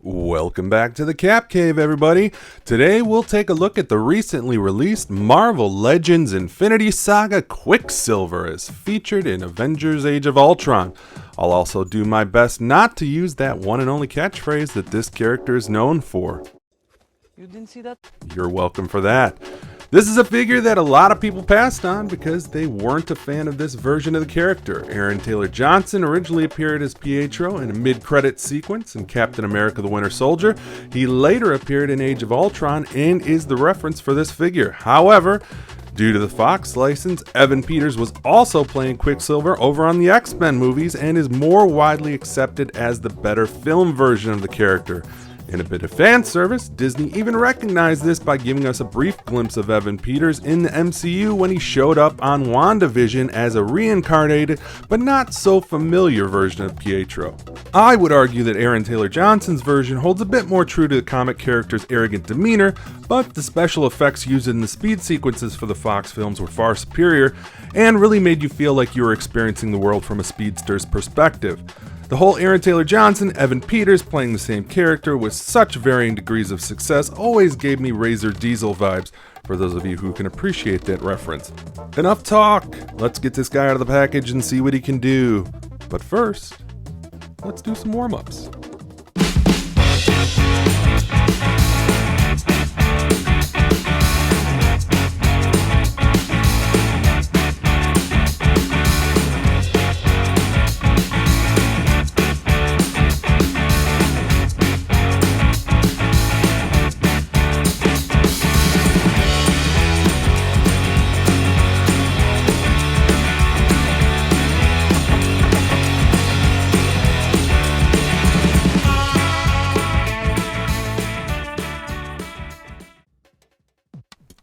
Welcome back to the Cap Cave, everybody. Today we'll take a look at the recently released Marvel Legends Infinity Saga Quicksilver as featured in Avengers Age of Ultron. I'll also do my best not to use that one and only catchphrase that this character is known for. You didn't see that? You're welcome for that. This is a figure that a lot of people passed on because they weren't a fan of this version of the character. Aaron Taylor Johnson originally appeared as Pietro in a mid-credit sequence in Captain America the Winter Soldier. He later appeared in Age of Ultron and is the reference for this figure. However, due to the Fox license, Evan Peters was also playing Quicksilver over on the X-Men movies and is more widely accepted as the better film version of the character. In a bit of fan service, Disney even recognized this by giving us a brief glimpse of Evan Peters in the MCU when he showed up on WandaVision as a reincarnated but not so familiar version of Pietro. I would argue that Aaron Taylor Johnson's version holds a bit more true to the comic character's arrogant demeanor, but the special effects used in the speed sequences for the Fox films were far superior and really made you feel like you were experiencing the world from a speedster's perspective. The whole Aaron Taylor Johnson, Evan Peters playing the same character with such varying degrees of success always gave me Razor Diesel vibes, for those of you who can appreciate that reference. Enough talk! Let's get this guy out of the package and see what he can do. But first, let's do some warm-ups.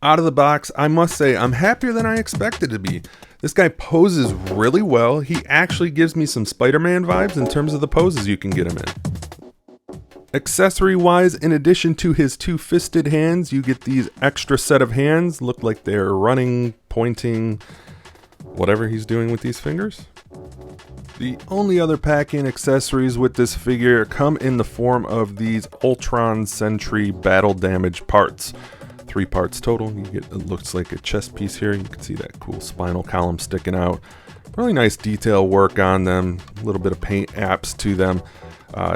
Out of the box, I must say I'm happier than I expected to be. This guy poses really well. He actually gives me some Spider-Man vibes in terms of the poses you can get him in. Accessory-wise, in addition to his two-fisted hands, you get these extra set of hands. Look like they're running, pointing, whatever he's doing with these fingers. The only other pack-in accessories with this figure come in the form of these Ultron Sentry battle damage parts. 3 parts total. You get, it looks like a chest piece here. You can see that cool spinal column sticking out. Really nice detail work on them. A little bit of paint apps to them.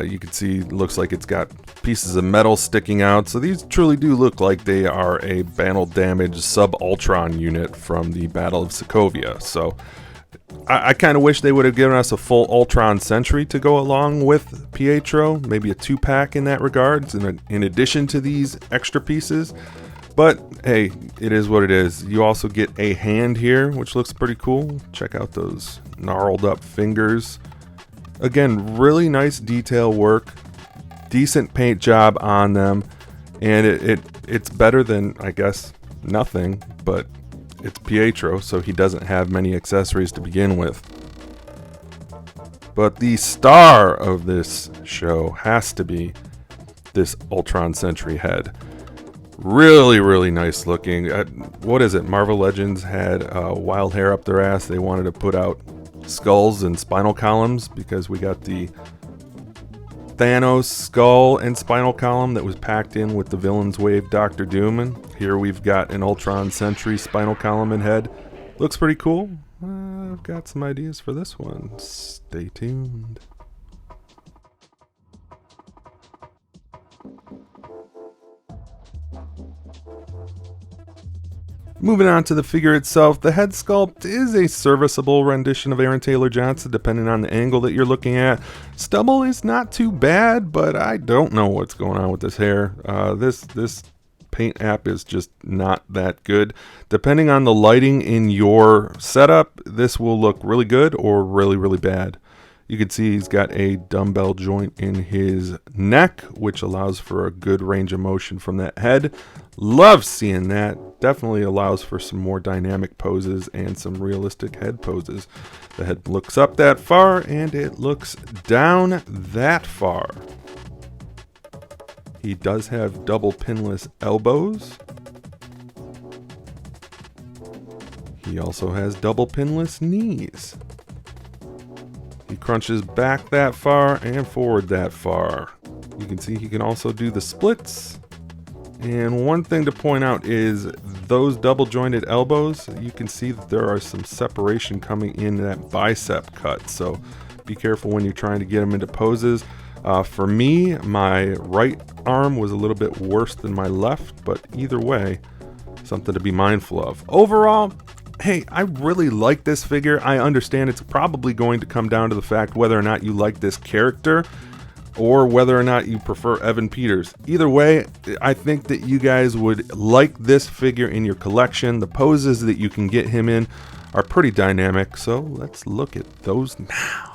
You can see it looks like it's got pieces of metal sticking out. So these truly do look like they are a battle damage sub-Ultron unit from the Battle of Sokovia. So I kind of wish they would have given us a full Ultron Sentry to go along with Pietro. Maybe a 2-pack in that regard, in addition to these extra pieces. But hey, it is what it is. You also get a hand here, which looks pretty cool. Check out those gnarled up fingers. Again, really nice detail work. Decent paint job on them. And it's better than, I guess, nothing. But it's Pietro, so he doesn't have many accessories to begin with. But the star of this show has to be this Ultron Sentry head. Really nice looking. What is it? Marvel Legends had wild hair up their ass. They wanted to put out skulls and spinal columns because we got the Thanos skull and spinal column that was packed in with the Villains Wave Doctor Doom. And here we've got an Ultron Sentry spinal column and head. Looks pretty cool. I've got some ideas for this one. Stay tuned. Moving on to the figure itself, the head sculpt is a serviceable rendition of Aaron Taylor Johnson depending on the angle that you're looking at. Stubble is not too bad, but I don't know what's going on with this hair. This paint app is just not that good. Depending on the lighting in your setup, this will look really good or really bad. You can see he's got a dumbbell joint in his neck, which allows for a good range of motion from that head. Love seeing that. Definitely allows for some more dynamic poses and some realistic head poses. The head looks up that far and it looks down that far. He does have double pinless elbows. He also has double pinless knees. He crunches back that far and forward that far. You can see he can also do the splits. And one thing to point out is those double jointed elbows, you can see that there are some separation coming in that bicep cut. So be careful when you're trying to get him into poses. For me, my right arm was a little bit worse than my left, but either way, something to be mindful of. Overall, hey, I really like this figure. I understand it's probably going to come down to the fact whether or not you like this character or whether or not you prefer Evan Peters. Either way, I think that you guys would like this figure in your collection. The poses that you can get him in are pretty dynamic, so let's look at those now.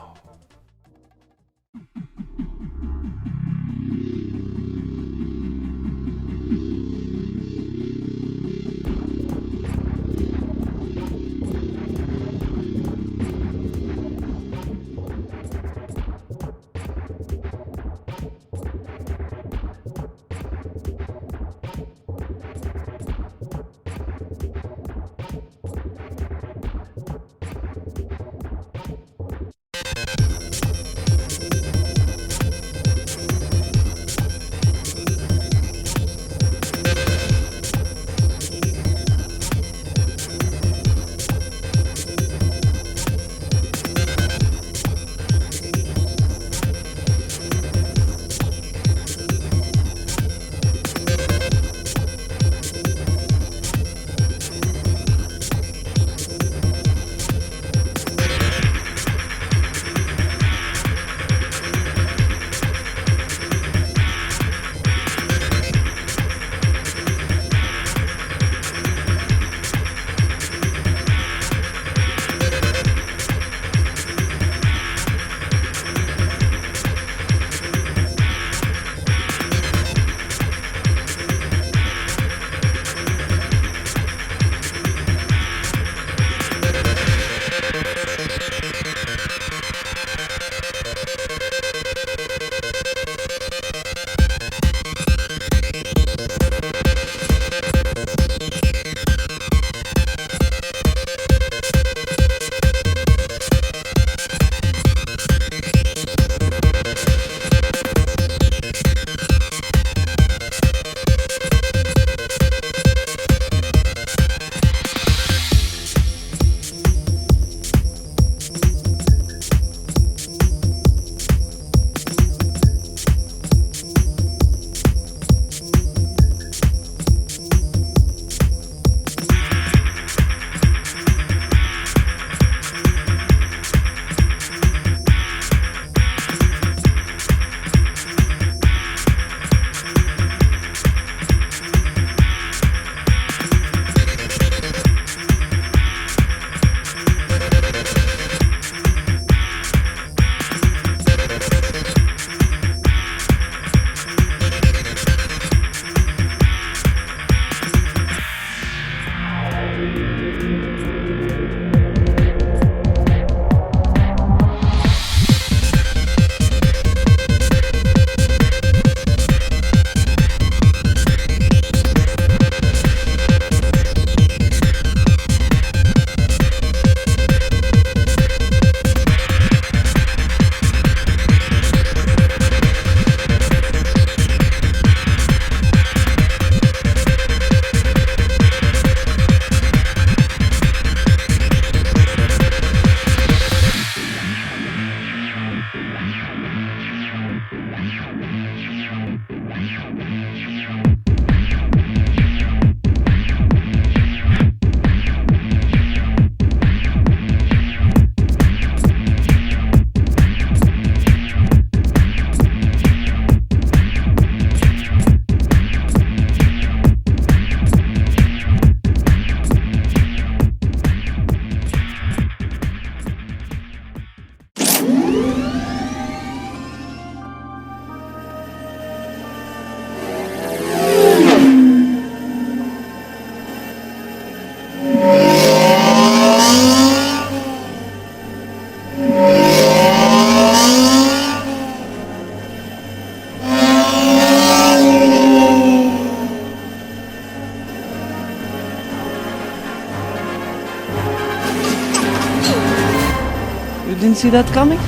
You didn't see that coming?